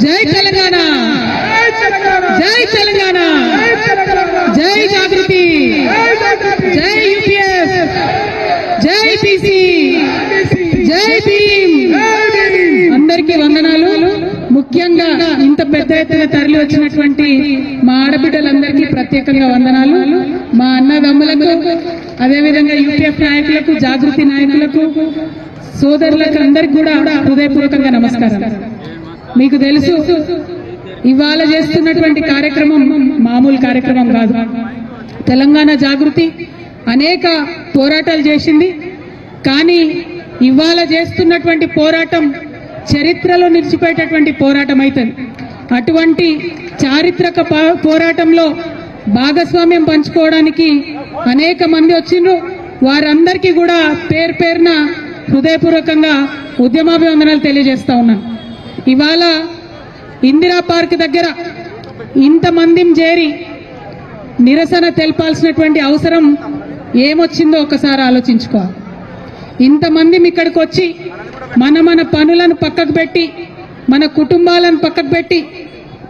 జై తెలంగాణ, జై తెలంగాణ, జై జాగృతి, జై యూపీఎఫ్, జై బీసీ, జై భీమ్. అందరికీ వందనాలు. ముఖ్యంగా ఇంత పెద్ద ఎత్తున తరలి వచ్చినటువంటి మా ఆడబిడ్డలందరికీ ప్రత్యేకంగా వందనాలు. మా అన్నదమ్ములకు, అదేవిధంగా యూపీఎఫ్ నాయకులకు, జాగృతి నాయకులకు, సోదరులకు అందరికి కూడా హృదయపూర్వకంగా నమస్కారం. మీకు తెలుసు, ఇవాళ చేస్తున్నటువంటి కార్యక్రమం మామూలు కార్యక్రమం కాదు. తెలంగాణ జాగృతి అనేక పోరాటాలు చేసింది. కానీ ఇవాళ చేస్తున్నటువంటి పోరాటం చరిత్రలో నిలిచిపోయేటటువంటి పోరాటం అవుతుంది. అటువంటి చారిత్రక పోరాటంలో భాగస్వామ్యం పంచుకోవడానికి అనేక మంది వచ్చిండ్రు. వారందరికీ కూడా పేరు పేరున హృదయపూర్వకంగా ఉద్యమాభివందనాలు తెలియజేస్తా ఉన్నాను. ఇవాళ ఇందిరా పార్క్ దగ్గర ఇంతమందిని చేరి నిరసన తెలపాల్సినటువంటి అవసరం ఏమొచ్చిందో ఒకసారి ఆలోచించుకోవాలి. ఇంతమంది ఇక్కడికి వచ్చి మన పనులను పక్కకు పెట్టి, మన కుటుంబాలను పక్కకు పెట్టి,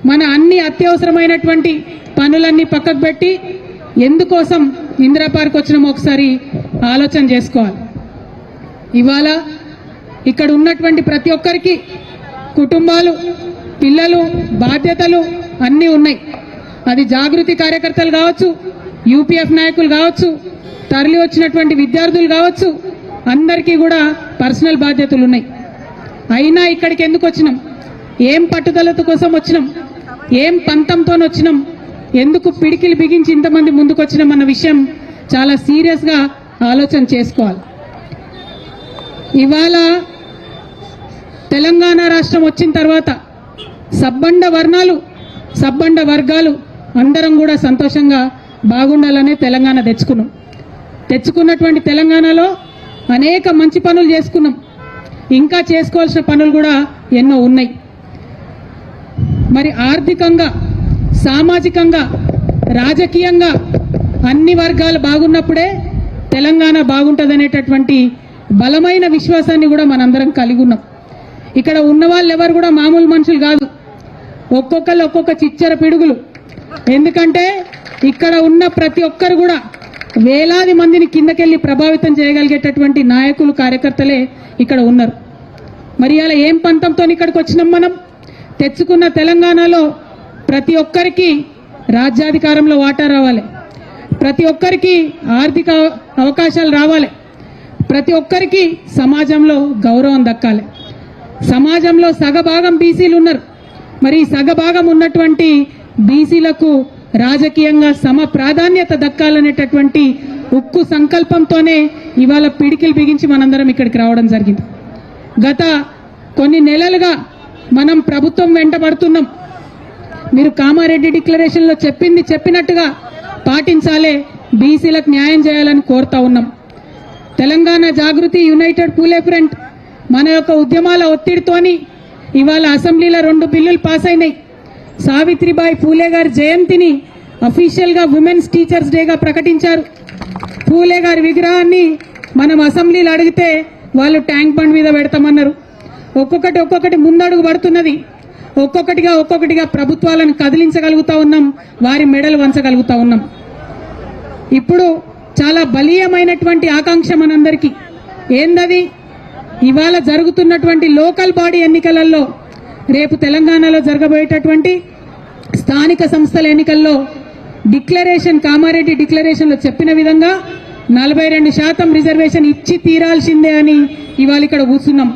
మన అన్ని అత్యవసరమైనటువంటి పనులన్నీ పక్కకు పెట్టి ఎందుకోసం ఇందిరా పార్క్ వచ్చినామో ఒకసారి ఆలోచన చేసుకోవాలి. ఇవాళ ఇక్కడ ఉన్నటువంటి ప్రతి ఒక్కరికి కుటుంబాలు, పిల్లలు, బాధ్యతలు అన్నీ ఉన్నాయి. అది జాగృతి కార్యకర్తలు కావచ్చు, యూపీఎఫ్ నాయకులు కావచ్చు, తరలి వచ్చినటువంటి విద్యార్థులు కావచ్చు, అందరికీ కూడా పర్సనల్ బాధ్యతలు ఉన్నాయి. అయినా ఇక్కడికి ఎందుకు వచ్చినాం, ఏం పట్టుదలతో కోసం వచ్చినాం, ఏం పంతంతో వచ్చినాం, ఎందుకు పిడికిలు బిగించి ఇంతమంది ముందుకు వచ్చినాం అన్న విషయం చాలా సీరియస్గా ఆలోచన చేసుకోవాలి. ఇవాళ తెలంగాణ రాష్ట్రం వచ్చిన తర్వాత సబ్బండ వర్ణాలు, సబ్బండ వర్గాలు అందరం కూడా సంతోషంగా బాగుండాలనే తెలంగాణ తెచ్చుకున్నటువంటి తెలంగాణలో అనేక మంచి పనులు చేసుకున్నాం. ఇంకా చేసుకోవాల్సిన పనులు కూడా ఎన్నో ఉన్నాయి. మరి ఆర్థికంగా, సామాజికంగా, రాజకీయంగా అన్ని వర్గాలు బాగున్నప్పుడే తెలంగాణ బాగుంటుందనేటటువంటి బలమైన విశ్వాసాన్ని కూడా మనందరం కలిగి ఉన్నాం. ఇక్కడ ఉన్న వాళ్ళు ఎవరు కూడా మామూలు మనుషులు కాదు. ఒక్కొక్కరు ఒక్కొక్క చిచ్చర పిడుగులు. ఎందుకంటే ఇక్కడ ఉన్న ప్రతి ఒక్కరు కూడా వేలాది మందిని కిందకెళ్ళి ప్రభావితం చేయగలిగేటటువంటి నాయకులు, కార్యకర్తలే ఇక్కడ ఉన్నారు. మరి అలా ఏం పంతంతో ఇక్కడికి వచ్చినాం మనం? తెచ్చుకున్న తెలంగాణలో ప్రతి ఒక్కరికి రాజ్యాధికారంలో వాటా రావాలి, ప్రతి ఒక్కరికి ఆర్థిక అవకాశాలు రావాలి, ప్రతి ఒక్కరికి సమాజంలో గౌరవం దక్కాలి. సమాజంలో సగభాగం బీసీలు ఉన్నారు. మరి సగభాగం ఉన్నటువంటి బీసీలకు రాజకీయంగా సమ ప్రాధాన్యత దక్కాలనేటటువంటి ఉక్కు సంకల్పంతోనే ఇవాళ పిడికిలు బిగించి మనందరం ఇక్కడికి రావడం జరిగింది. గత కొన్ని నెలలుగా మనం ప్రభుత్వం వెంటబడుతున్నాం. మీరు కామారెడ్డి డిక్లరేషన్లో చెప్పినట్టుగా పాటించాలే, బీసీలకు న్యాయం చేయాలని కోరుతా ఉన్నాం. తెలంగాణ జాగృతి, యునైటెడ్ పూలే ఫ్రంట్ మన యొక్క ఉద్యమాల ఒత్తిడితోని ఇవాళ అసెంబ్లీలో 2 బిల్లులు పాస్ అయినాయి. సావిత్రిబాయి పూలే గారి జయంతిని అఫీషియల్గా ఉమెన్స్ టీచర్స్ డేగా ప్రకటించారు. పూలే గారి విగ్రహాన్ని మనం అసెంబ్లీలో అడిగితే వాళ్ళు ట్యాంక్ బండ్ మీద పెడతామన్నారు. ఒక్కొక్కటి ముందడుగు పడుతున్నది. ఒక్కొక్కటిగా ప్రభుత్వాలను కదిలించగలుగుతా ఉన్నాం, వారి మెడలు వంచగలుగుతా ఉన్నాం. ఇప్పుడు చాలా బలీయమైనటువంటి ఆకాంక్ష మనందరికీ. ఏందది? ఇవాళ జరుగుతున్నటువంటి లోకల్ బాడీ ఎన్నికలలో, రేపు తెలంగాణలో జరగబోయేటటువంటి స్థానిక సంస్థల ఎన్నికల్లో డిక్లరేషన్, కామారెడ్డి డిక్లరేషన్లో చెప్పిన విధంగా 42% రిజర్వేషన్ ఇచ్చి తీరాల్సిందే అని ఇవాళ ఇక్కడ కూర్చున్నాం.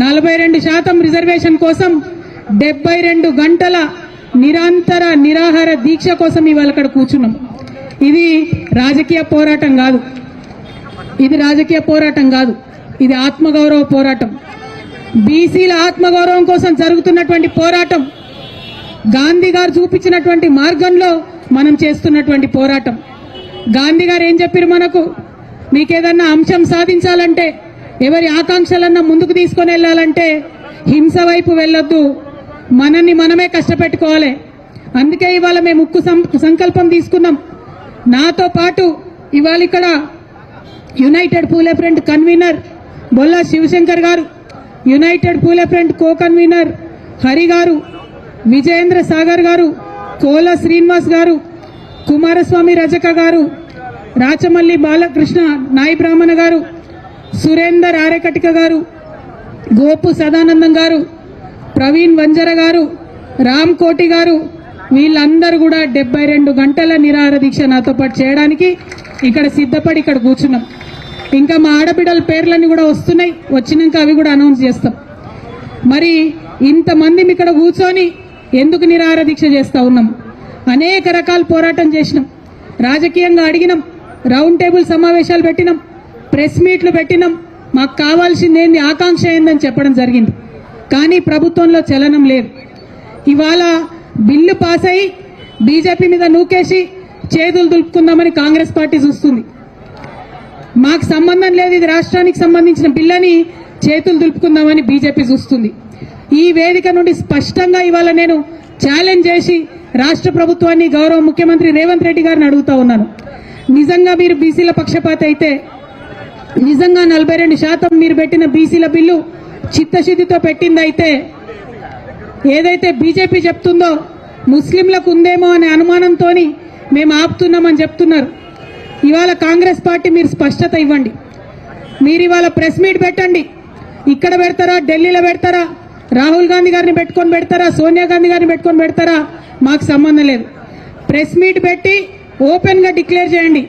42% రిజర్వేషన్ కోసం 72 గంటల నిరంతర నిరాహార దీక్ష కోసం ఇవాళ ఇక్కడ కూర్చున్నాం. ఇది రాజకీయ పోరాటం కాదు, ఇది ఆత్మగౌరవ పోరాటం. బీసీల ఆత్మగౌరవం కోసం జరుగుతున్నటువంటి పోరాటం. గాంధీ గారు చూపించినటువంటి మార్గంలో మనం చేస్తున్నటువంటి పోరాటం. గాంధీ గారు ఏం చెప్పారు మనకు? మీకేదన్నా అంశం సాధించాలంటే, ఎవరి ఆకాంక్షలన్నా ముందుకు తీసుకొని వెళ్ళాలంటే హింస వైపు వెళ్ళొద్దు, మనల్ని మనమే కష్టపెట్టుకోవాలి. అందుకే ఇవాళ మేము ఉక్కు సంకల్పం తీసుకున్నాం. నాతో పాటు ఇవాళ ఇక్కడ యునైటెడ్ పూలే ఫ్రంట్ కన్వీనర్ బొల్లా శివశంకర్ గారు, యునైటెడ్ పూలే ఫ్రంట్ కో కన్వీనర్ హరి గారు, విజయేంద్ర సాగర్ గారు, కోల శ్రీనివాస్ గారు, కుమారస్వామి రజక గారు, రాచమల్లి బాలకృష్ణ నాయి బ్రాహ్మణ గారు, సురేందర్ ఆరేకటిక గారు, గోపు సదానందం గారు, ప్రవీణ్ వంజర గారు, రామ్ కోటి గారు, వీళ్ళందరూ కూడా 72 గంటల నిరాహార దీక్ష నాతో పాటు చేయడానికి ఇక్కడ సిద్ధపడి ఇక్కడ కూర్చున్నాం. ఇంకా మా ఆడబిడ్డల పేర్లన్నీ కూడా వస్తున్నాయి, వచ్చినాక అవి కూడా అనౌన్స్ చేస్తాం. మరి ఇంతమంది ఇక్కడ కూర్చొని ఎందుకు నిరాహార దీక్ష చేస్తూ ఉన్నాం? అనేక రకాల పోరాటం చేసినాం, రాజకీయంగా అడిగినాం, రౌండ్ టేబుల్ సమావేశాలు పెట్టినాం, ప్రెస్ మీట్లు పెట్టినాం, మాకు కావాల్సింది ఏంది, ఆకాంక్ష ఏందని చెప్పడం జరిగింది. కానీ ప్రభుత్వంలో చలనం లేదు. ఇవాళ బిల్లు పాస్ అయ్యి బీజేపీ మీద నూకేసి చేతులు దులుపుకుందామని కాంగ్రెస్ పార్టీ చూస్తుంది. మాకు సంబంధం లేదు, ఇది రాష్ట్రానికి సంబంధించిన బిల్లని చేతులు దులుపుకుందామని బీజేపీ చూస్తుంది. ఈ వేదిక నుండి స్పష్టంగా ఇవాళ నేను ఛాలెంజ్ చేసి రాష్ట్ర ప్రభుత్వాన్ని, గౌరవ ముఖ్యమంత్రి రేవంత్ రెడ్డి గారిని అడుగుతా ఉన్నాను. నిజంగా మీరు బీసీల పక్షపాత అయితే, నిజంగా 42% మీరు పెట్టిన బీసీల బిల్లు చిత్తశుద్ధితో పెట్టిందైతే, ఏదైతే బీజేపీ చెప్తుందో ముస్లింలకు ఉందేమో అనే అనుమానంతో మేము ఆపుతున్నామని చెప్తున్నారు. ఇవాళ కాంగ్రెస్ పార్టీ మీరు స్పష్టత ఇవ్వండి. మీరు ఇవాళ ప్రెస్ మీట్ పెట్టండి. ఇక్కడ పెడతారా, ఢిల్లీలో పెడతారా, రాహుల్ గాంధీ గారిని పెట్టుకొని పెడతారా, సోనియా గాంధీ గారిని పెట్టుకొని పెడతారా, మాకు సంబంధం లేదు. ప్రెస్ మీట్ పెట్టి ఓపెన్గా డిక్లేర్ చేయండి,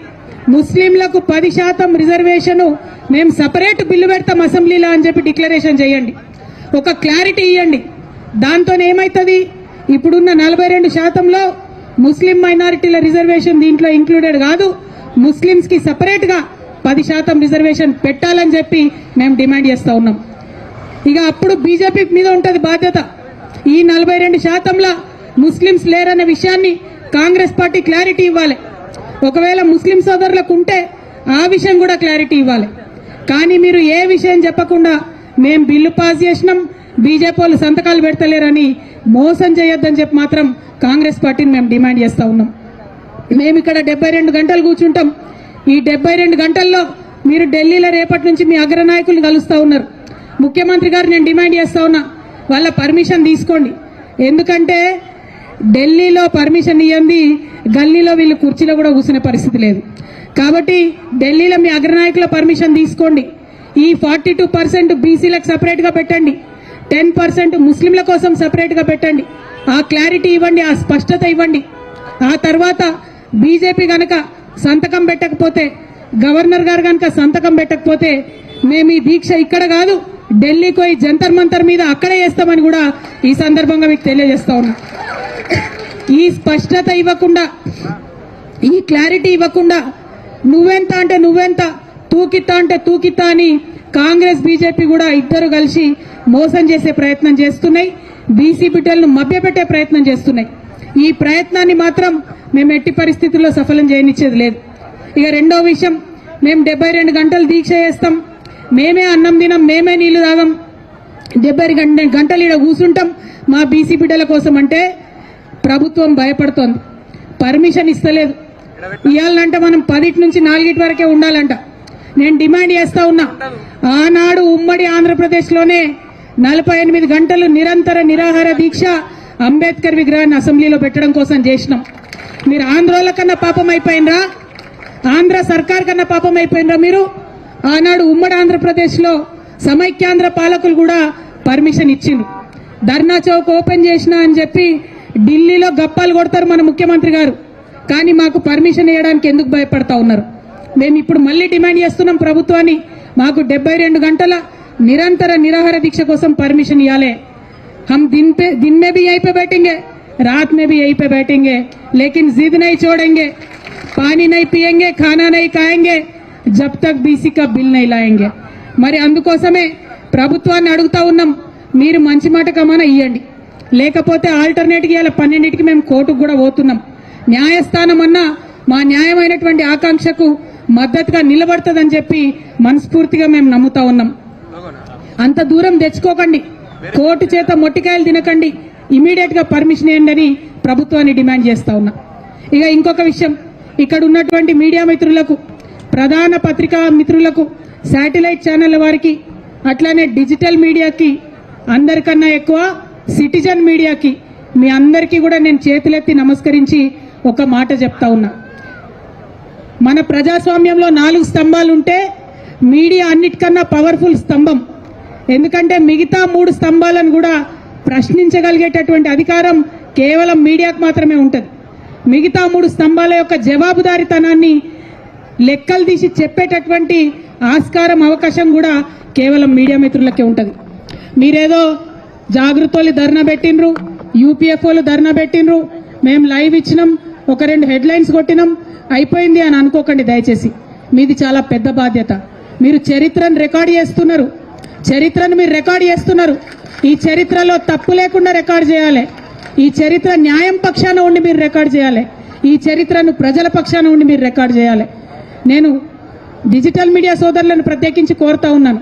ముస్లింలకు 10% రిజర్వేషన్ మేము సపరేట్ బిల్లు పెడతాం అసెంబ్లీలో అని చెప్పి డిక్లరేషన్ చేయండి. ఒక క్లారిటీ ఇవ్వండి. దాంతో ఏమవుతుంది, ఇప్పుడున్న 42%లో ముస్లిం మైనారిటీల రిజర్వేషన్ దీంట్లో ఇంక్లూడెడ్ కాదు, ముస్లింస్కి సపరేట్గా 10% రిజర్వేషన్ పెట్టాలని చెప్పి మేము డిమాండ్ చేస్తూ ఉన్నాం. ఇక అప్పుడు బీజేపీ మీద ఉంటుంది బాధ్యత. ఈ 42%లో ముస్లింస్ లేరన్న విషయాన్ని కాంగ్రెస్ పార్టీ క్లారిటీ ఇవ్వాలి. ఒకవేళ ముస్లిం సోదరులకు ఉంటే ఆ విషయం కూడా క్లారిటీ ఇవ్వాలి. కానీ మీరు ఏ విషయం చెప్పకుండా మేము బిల్లు పాస్ చేసినాం, బీజేపీ వాళ్ళు సంతకాలు పెడతలేరని మోసం చేయొద్దని చెప్పి మాత్రం కాంగ్రెస్ పార్టీని మేము డిమాండ్ చేస్తూ ఉన్నాం. మేము ఇక్కడ 72 గంటలు కూర్చుంటాం. ఈ 72 గంటల్లో మీరు ఢిల్లీలో రేపటి నుంచి మీ అగ్రనాయకులు కలుస్తూ ఉన్నారు. ముఖ్యమంత్రి గారు నేను డిమాండ్ చేస్తూ ఉన్నా, వాళ్ళ పర్మిషన్ తీసుకోండి. ఎందుకంటే ఢిల్లీలో పర్మిషన్ ఇవ్వండి, గల్లీలో వీళ్ళు కుర్చీలో కూడా కూర్చునే పరిస్థితి లేదు. కాబట్టి ఢిల్లీలో మీ అగ్రనాయకుల పర్మిషన్ తీసుకోండి. ఈ 42% బీసీలకు సపరేట్గా పెట్టండి, 10% ముస్లింల కోసం సపరేట్గా పెట్టండి. ఆ క్లారిటీ ఇవ్వండి, ఆ స్పష్టత ఇవ్వండి. ఆ తర్వాత బీజేపీ కనుక సంతకం పెట్టకపోతే, గవర్నర్ గారు కనుక సంతకం పెట్టకపోతే మేము ఈ దీక్ష ఇక్కడ కాదు, ఢిల్లీకి పోయి జంతర్ మంతర్ మీద అక్కడే చేస్తామని కూడా ఈ సందర్భంగా మీకు తెలియజేస్తా ఉన్నా. ఈ స్పష్టత ఇవ్వకుండా, ఈ క్లారిటీ ఇవ్వకుండా నువ్వెంత అంటే నువ్వెంత, తూకిత్తా అంటే తూకిత్తా అని కాంగ్రెస్ బీజేపీ కూడా ఇద్దరు కలిసి మోసం చేసే ప్రయత్నం చేస్తున్నాయి, బీసీ బిడ్డలను మభ్యపెట్టే ప్రయత్నం చేస్తున్నాయి. ఈ ప్రయత్నాన్ని మాత్రం మేము ఎట్టి పరిస్థితుల్లో సఫలం చేయనిచ్చేది లేదు. ఇక రెండో విషయం, మేము 72 గంటలు దీక్ష చేస్తాం, మేమే అన్నం తినం, మేమే నీళ్లు తాగం, 72 గంటలు ఇక్కడ కూర్చుంటాం మా బీసీ బిడ్డల కోసం అంటే ప్రభుత్వం భయపడుతోంది, పర్మిషన్ ఇస్తలేదు. ఇవ్వాలంటే మనం 10 నుంచి 4 వరకే ఉండాలంట. నేను డిమాండ్ చేస్తా ఉన్నా, ఆనాడు ఉమ్మడి ఆంధ్రప్రదేశ్లోనే 48 గంటలు నిరంతర నిరాహార దీక్ష అంబేద్కర్ విగ్రహాన్ని అసెంబ్లీలో పెట్టడం కోసం చేసినాం. మీరు ఆంధ్రోల కన్నా పాపం అయిపోయినరా, ఆంధ్ర సర్కార్ కన్నా పాపం అయిపోయినరా మీరు? ఆనాడు ఉమ్మడి ఆంధ్రప్రదేశ్లో సమైక్యాంధ్ర పాలకులు కూడా పర్మిషన్ ఇచ్చిండ్రు. ధర్నా చౌక్ ఓపెన్ చేసినా అని చెప్పి ఢిల్లీలో గప్పాలు కొడతారు మన ముఖ్యమంత్రి గారు, కానీ మాకు పర్మిషన్ ఇవ్వడానికి ఎందుకు భయపడతా ఉన్నారు? మేము ఇప్పుడు మళ్ళీ డిమాండ్ చేస్తున్నాం ప్రభుత్వాన్ని, మాకు 72 గంటల నిరంతర నిరాహార దీక్ష కోసం పర్మిషన్ ఇవ్వాలి. हम दिन में भी यहीं पे बैठेंगे, रात में भी यहीं पे बैठेंगे, लेकिन जिद नहीं छोड़ेंगे, पानी नहीं पिएंगे, खाना नहीं खाएंगे जब तक बीसी का बिल नहीं लाएंगे. మరి అందుకోసమే ప్రభుత్వాన్ని అడుగుతా ఉన్నాం, మీరు మంచి మాట కమాన ఇవ్వండి, లేకపోతే ఆల్టర్నేట్గా ఇలా 12కి మేము కోర్టుకు కూడా పోతున్నాం. న్యాయస్థానం అన్నా మా న్యాయమైనటువంటి ఆకాంక్షకు మద్దతుగా నిలబడుతుందని చెప్పి మనస్ఫూర్తిగా మేము నమ్ముతా ఉన్నాం. అంత దూరం తెచ్చుకోకండి, కోర్టు చేత మొట్టికాయలు తినకండి, ఇమీడియట్ గా పర్మిషన్ ఇవ్వండి అని ప్రభుత్వాన్ని డిమాండ్ చేస్తా ఉన్నా. ఇక ఇంకొక విషయం, ఇక్కడ ఉన్నటువంటి మీడియా మిత్రులకు, ప్రధాన పత్రికా మిత్రులకు, శాటిలైట్ ఛానళ్ల వారికి, అట్లానే డిజిటల్ మీడియాకి, అందరికన్నా ఎక్కువ సిటిజన్ మీడియాకి మీ అందరికీ కూడా నేను చేతులెత్తి నమస్కరించి ఒక మాట చెప్తా ఉన్నా. మన ప్రజాస్వామ్యంలో 4 స్తంభాలు ఉంటే మీడియా అన్నిటికన్నా పవర్ఫుల్ స్తంభం. ఎందుకంటే మిగతా 3 స్తంభాలను కూడా ప్రశ్నించగలిగేటటువంటి అధికారం కేవలం మీడియాకు మాత్రమే ఉంటుంది. మిగతా 3 స్తంభాల యొక్క జవాబుదారీతనాన్ని లెక్కలు తీసి చెప్పేటటువంటి ఆస్కారం, అవకాశం కూడా కేవలం మీడియా మిత్రులకే ఉంటుంది. మీరేదో జాగృతోళ్ళు ధర్నా పెట్టినరు, యూపీఎఫ్ఓలు ధర్నా పెట్టినరు, మేము లైవ్ ఇచ్చినాం, ఒక 2 హెడ్లైన్స్ కొట్టినాం, అయిపోయింది అని అనుకోకండి దయచేసి. మీది చాలా పెద్ద బాధ్యత. మీరు చరిత్రను రికార్డ్ చేస్తున్నారు, చరిత్రను మీరు రికార్డ్ చేస్తున్నారు. ఈ చరిత్రలో తప్పు లేకుండా రికార్డ్ చేయాలి. ఈ చరిత్ర న్యాయం పక్షాన ఉండి మీరు రికార్డ్ చేయాలి. ఈ చరిత్రను ప్రజల పక్షాన ఉండి మీరు రికార్డ్ చేయాలి. నేను డిజిటల్ మీడియా సోదరులను ప్రత్యేకించి కోరుతా ఉన్నాను,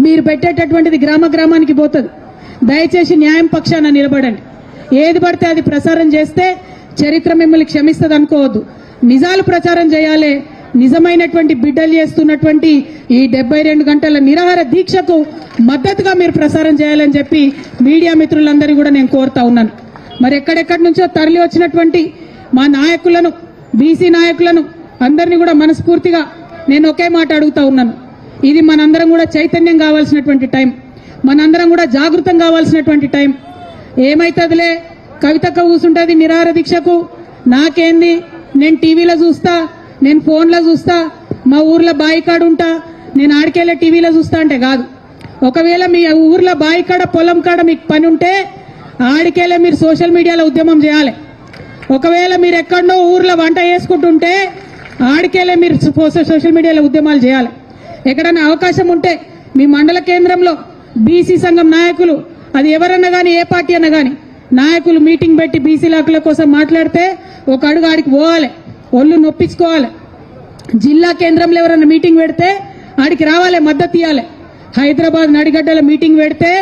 మీరు పెట్టేటటువంటిది గ్రామ గ్రామానికి పోతుంది. దయచేసి న్యాయం పక్షాన నిలబడండి. ఏది పడితే అది ప్రసారం చేస్తే చరిత్ర మిమ్మల్ని క్షమిస్తుంది అనుకోవద్దు. నిజాలు ప్రచారం చేయాలి. నిజమైనటువంటి బిడ్డలు చేస్తున్నటువంటి ఈ 72 గంటల నిరాహార దీక్షకు మద్దతుగా మీరు ప్రసారం చేయాలని చెప్పి మీడియా మిత్రులందరినీ కూడా నేను కోరుతా ఉన్నాను. మరి ఎక్కడెక్కడి నుంచో తరలి వచ్చినటువంటి మా నాయకులను, బీసీ నాయకులను అందరినీ కూడా మనస్ఫూర్తిగా నేను ఒకే మాట అడుగుతా ఉన్నాను. ఇది మనందరం కూడా చైతన్యం కావాల్సినటువంటి టైం, మనందరం కూడా జాగృతం కావాల్సినటువంటి టైం. ఏమైతుందిలే, కవితక్క కూసుంటుంది నిరాహార దీక్షకు, నాకేంది, నేను టీవీలో చూస్తా, నేను ఫోన్లో చూస్తా, మా ఊర్లో బాయికాడు ఉంటా, నేను ఆడికెళ్ళే టీవీలో చూస్తా అంటే కాదు. ఒకవేళ మీ ఊర్లో బాయికాడ, పొలం కాడ మీకు పని ఉంటే ఆడికెళ్ళే మీరు సోషల్ మీడియాలో ఉద్యమం చేయాలి. ఒకవేళ మీరు ఎక్కడో ఊర్లో వంట చేసుకుంటుంటే ఆడికెళ్ళే మీరు సోషల్ మీడియాలో ఉద్యమాలు చేయాలి. ఎక్కడైనా అవకాశం ఉంటే మీ మండల కేంద్రంలో బీసీ సంఘం నాయకులు, అది ఎవరన్నా కానీ, ఏ పార్టీ అన్నా కానీ, నాయకులు మీటింగ్ పెట్టి బీసీల హక్కుల కోసం మాట్లాడితే ఒక అడుగు ఆడికి పోవాలి, ఒళ్ళు నొప్పించుకోవాలి. జిల్లా కేంద్రంలో ఎవరైనా మీటింగ్ పెడితే ఆడికి రావాలి, మద్దతు ఇవ్వాలి. హైదరాబాద్ నడిగడ్డల మీటింగ్ పెడితే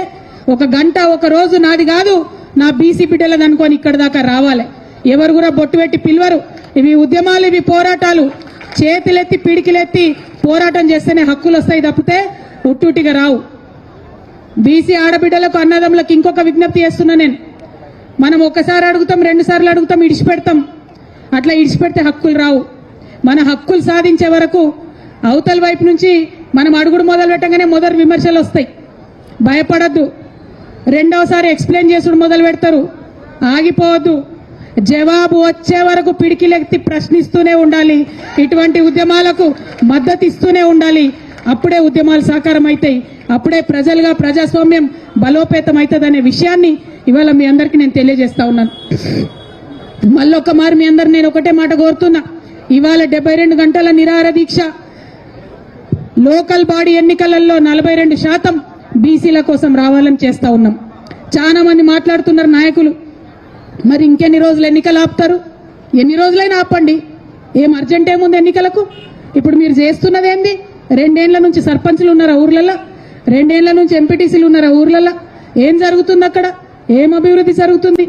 1 గంట, 1 రోజు నాది కాదు, నా బీసీ బిడ్డలది అనుకొని ఇక్కడ దాకా రావాలి. ఎవరు కూడా బొట్టు పెట్టి పిలవరు. ఇవి ఉద్యమాలు, ఇవి పోరాటాలు. చేతులెత్తి పిడికిలెత్తి పోరాటం చేస్తేనే హక్కులు వస్తాయి తప్పితే ఉట్టుటిగా రావు. బీసీ ఆడబిడ్డలకు, అన్నదమ్ములకు ఇంకొక విజ్ఞప్తి చేస్తున్నా నేను. మనం ఒకసారి అడుగుతాం, 2 సార్లు అడుగుతాం, ఇడిచిపెడతాం. అట్లా ఇడిచిపెడితే హక్కులు రావు. మన హక్కులు సాధించే వరకు అవతల వైపు నుంచి మనం అడుగుడు మొదలు పెట్టగానే మొదటి విమర్శలు వస్తాయి. భయపడద్దు. 2వసారి ఎక్స్ప్లెయిన్ చేసుడు మొదలు పెడతారు. ఆగిపోవద్దు. జవాబు వచ్చే వరకు పిడికిలెత్తి ప్రశ్నిస్తూనే ఉండాలి. ఇటువంటి ఉద్యమాలకు మద్దతు ఇస్తూనే ఉండాలి. అప్పుడే ఉద్యమాలు సాకారం అవుతాయి. అప్పుడే ప్రజలుగా ప్రజాస్వామ్యం బలోపేతం అవుతుందనే విషయాన్ని ఇవాళ మీ అందరికీ నేను తెలియజేస్తా ఉన్నాను. మళ్ళొక్క మారు మీ అందరు నేను ఒకటే మాట కోరుతున్నా. ఇవాళ 72 గంటల నిరాహార దీక్ష, లోకల్ బాడీ ఎన్నికలలో 42% బీసీల కోసం రావాలని చేస్తా ఉన్నాం. చాలా మంది మాట్లాడుతున్నారు నాయకులు, మరి ఇంకెన్ని రోజులు ఎన్నికలు ఆపుతారు? ఎన్ని రోజులైనా ఆపండి, ఏం అర్జెంట్ ఏముంది ఎన్నికలకు? ఇప్పుడు మీరు చేస్తున్నది ఏంది? 2 ఏళ్ల నుంచి సర్పంచ్లు ఉన్నారా ఊర్లలో? 2 ఏళ్ల నుంచి ఎంపీటీసీలు ఉన్నారా ఊర్లలో? ఏం జరుగుతుంది అక్కడ? ఏం అభివృద్ధి జరుగుతుంది?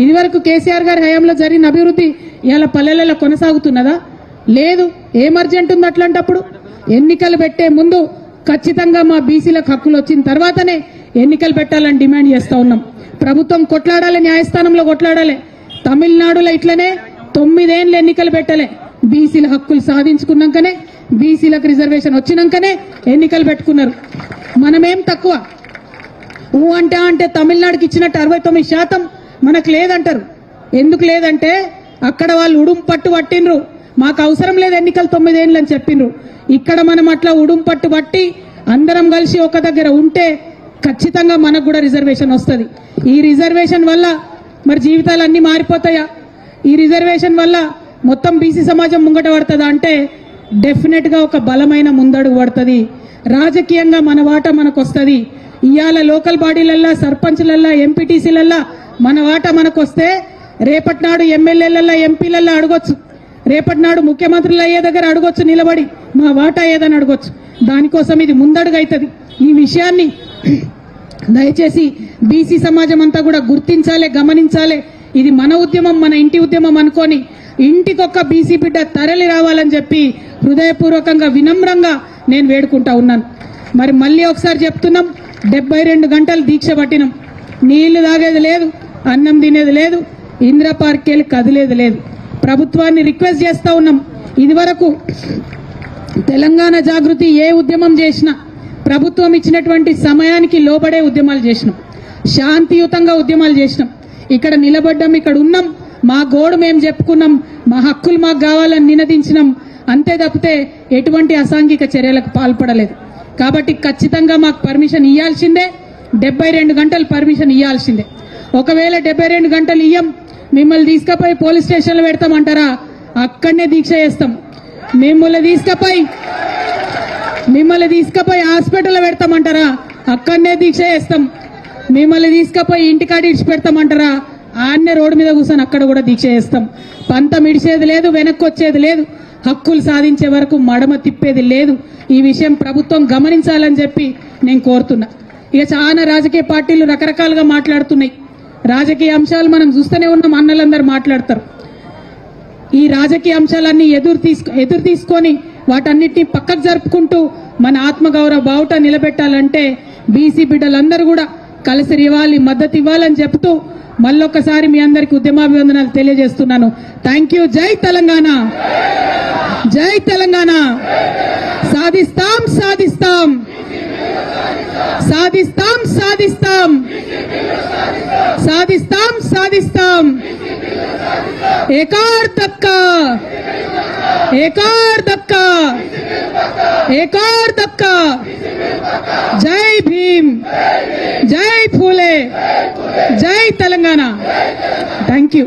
ఇదివరకు కేసీఆర్ గారి హయాంలో జరిగిన అభివృద్ధి ఇవాళ పల్లెలలో కొనసాగుతున్నదా? లేదు. ఏం అర్జెంట్ ఉంది అట్లాంటప్పుడు? ఎన్నికలు పెట్టే ముందు ఖచ్చితంగా మా బీసీలకు హక్కులు వచ్చిన తర్వాతనే ఎన్నికలు పెట్టాలని డిమాండ్ చేస్తా ఉన్నాం. ప్రభుత్వం కొట్లాడాలి, న్యాయస్థానంలో కొట్లాడాలి. తమిళనాడులో ఇట్లనే 9 ఏళ్ళు ఎన్నికలు పెట్టలే. బీసీల హక్కులు సాధించుకున్నాకనే, బీసీలకు రిజర్వేషన్ వచ్చినాకనే ఎన్నికలు పెట్టుకున్నారు. మనమేం తక్కువ? అంటే తమిళనాడుకి ఇచ్చినట్టు 69% మనకు లేదంటారు. ఎందుకు లేదంటే అక్కడ వాళ్ళు ఉడుం పట్టు పట్టినరు, మాకు అవసరం లేదు ఎన్నికలు 9 ఏళ్ళు అని చెప్పిండ్రు. ఇక్కడ మనం అట్లా ఉడుం పట్టు పట్టి అందరం కలిసి ఒక దగ్గర ఉంటే ఖచ్చితంగా మనకు కూడా రిజర్వేషన్ వస్తుంది. ఈ రిజర్వేషన్ వల్ల మరి జీవితాలు అన్నీ మారిపోతాయా? ఈ రిజర్వేషన్ వల్ల మొత్తం బీసీ సమాజం ముంగట పడుతుందా అంటే డెఫినెట్గా ఒక బలమైన ముందడుగు పడుతుంది. రాజకీయంగా మన వాటా మనకు వస్తుంది. ఇవాళ లోకల్ బాడీలల్లా, సర్పంచ్లల్లా, ఎంపీటీసీలల్లా మన వాటా మనకు వస్తే రేపటి నాడు ఎమ్మెల్యేలల్లా, ఎంపీలల్లా అడగొచ్చు. రేపటి నాడు ముఖ్యమంత్రులు అయ్యే దగ్గర అడగొచ్చు, నిలబడి మా వాటా ఏదని అడగొచ్చు. దానికోసం ఇది ముందడుగు అవుతుంది. ఈ విషయాన్ని దయచేసి బీసీ సమాజం అంతా కూడా గుర్తించాలి, గమనించాలి. ఇది మన ఉద్యమం, మన ఇంటి ఉద్యమం అనుకొని ఇంటికొక్క బీసీ బిడ్డ తరలి రావాలని చెప్పి హృదయపూర్వకంగా, వినమ్రంగా నేను వేడుకుంటా ఉన్నాను. మరి మళ్ళీ ఒకసారి చెప్తున్నాం, 72 గంటలు దీక్ష పట్టినాం. నీళ్లు తాగేది లేదు, అన్నం తినేది లేదు, ఇందిరా పార్క్కి వెళ్ళి కదిలేది లేదు. ప్రభుత్వాన్ని రిక్వెస్ట్ చేస్తూ ఉన్నాం, ఇదివరకు తెలంగాణ జాగృతి ఏ ఉద్యమం చేసినా ప్రభుత్వం ఇచ్చినటువంటి సమయానికి లోబడే ఉద్యమాలు చేసినాం, శాంతియుతంగా ఉద్యమాలు చేసినాం. ఇక్కడ నిలబడ్డాం, ఇక్కడ ఉన్నాం, మా గోడు మేము చెప్పుకున్నాం, మా హక్కులు మాకు కావాలని నినదించినాం. అంతే తప్పితే ఎటువంటి అసాంఘిక చర్యలకు పాల్పడలేదు. కాబట్టి ఖచ్చితంగా మాకు పర్మిషన్ ఇవ్వాల్సిందే, 72 గంటలు పర్మిషన్ ఇవ్వాల్సిందే. ఒకవేళ 72 గంటలు ఇయ్యం, మిమ్మల్ని తీసుకుపోయి పోలీస్ స్టేషన్లో పెడతామంటారా? అక్కడనే దీక్ష చేస్తాం. మిమ్మల్ని తీసుకుపోయి హాస్పిటల్లో పెడతామంటారా? అక్కడనే దీక్ష చేస్తాం. మిమ్మల్ని తీసుకుపోయి ఇంటికాడ ఇడిచి పెడతామంటారా? ఆన్నే రోడ్డు మీద కూర్చొని అక్కడ కూడా దీక్ష చేస్తాం. పంతం ఇడిచేది లేదు, వెనక్కి వచ్చేది లేదు, హక్కులు సాధించే వరకు మడమ తిప్పేది లేదు. ఈ విషయం ప్రభుత్వం గమనించాలని చెప్పి నేను కోరుతున్నా. ఇక చాలా రాజకీయ పార్టీలు రకరకాలుగా మాట్లాడుతున్నాయి. రాజకీయ అంశాలు మనం చూస్తూనే ఉన్నాం, అన్నలందరూ మాట్లాడతారు. ఈ రాజకీయ అంశాలన్నీ ఎదురు తీసుకొని వాటన్నిటిని పక్కకు జరుపుకుంటూ మన ఆత్మగౌరవ బావుట నిలబెట్టాలంటే బీసీ బిడ్డలందరూ కూడా కలిసి ఇవ్వాలి, మద్దతు ఇవ్వాలని చెప్తూ మళ్ళొక్కసారి మీ అందరికీ ఉద్యమాభివందనాలు తెలియజేస్తున్నాను. Thank you. జై తెలంగాణ, జై తెలంగాణ. సాధిస్తాం, సాధిస్తాం, సాధిస్తాం, సాధిస్తాం, సాధిస్తాం, సాధిస్తాం. ఏకార్ దక్కా, ఏకార్ దక్కా, ఏకార్ దక్కా. జై భీమ్, జై ఫూలే, జై తెలంగాణ. Thank you.